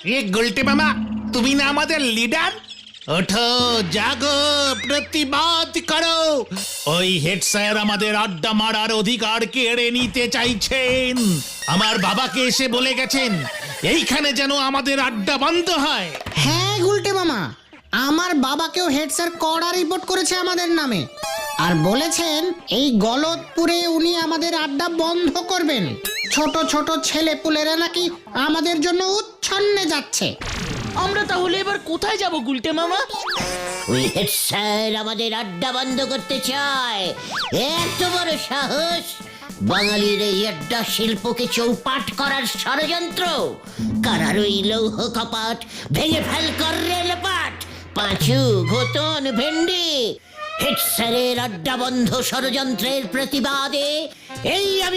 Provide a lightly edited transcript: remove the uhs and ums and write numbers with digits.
ये गुलटे मामा তুমি না আমাদের লিডার? ওঠো, জাগো, প্রতিবাদ করো। ওই হেড স্যার আমাদের আড্ডা মারার অধিকার কেড়ে নিতে চাইছেন। আমার বাবাকে এসে বলে গেছেন এইখানে যেন আমাদের আড্ডা বন্ধ হয়। হ্যাঁ গুলটে মামা, আমার বাবাকেও হেড স্যার কড়া রিপোর্ট করেছে আমাদের নামে, আর বলেছেন এই গলতপুরে উনি আমাদের আড্ডা বন্ধ করবেন। ছোট ছোট ছেলেপুলেরা নাকি আমাদের জন্য উচ্ছন্নে যাচ্ছে। আমরা তাহলে এবার কোথায় যাব গুলটে মামা? ওই হেড স্যার আমাদের আড্ডা বন্ধ করতে চায়, এত বড় সাহস! বাঙালির এই আড্ডা শিল্পকে চৌপাট করার ষড়যন্ত্র। কারার ওই লৌহ কপাট ভেঙে ফেল কর রেলপাট। পাঁচু, ঘোতন, ভেন্ডি, হেড স্যারের আড্ডা বন্ধ ষড়যন্ত্রের প্রতিবাদে এই আমি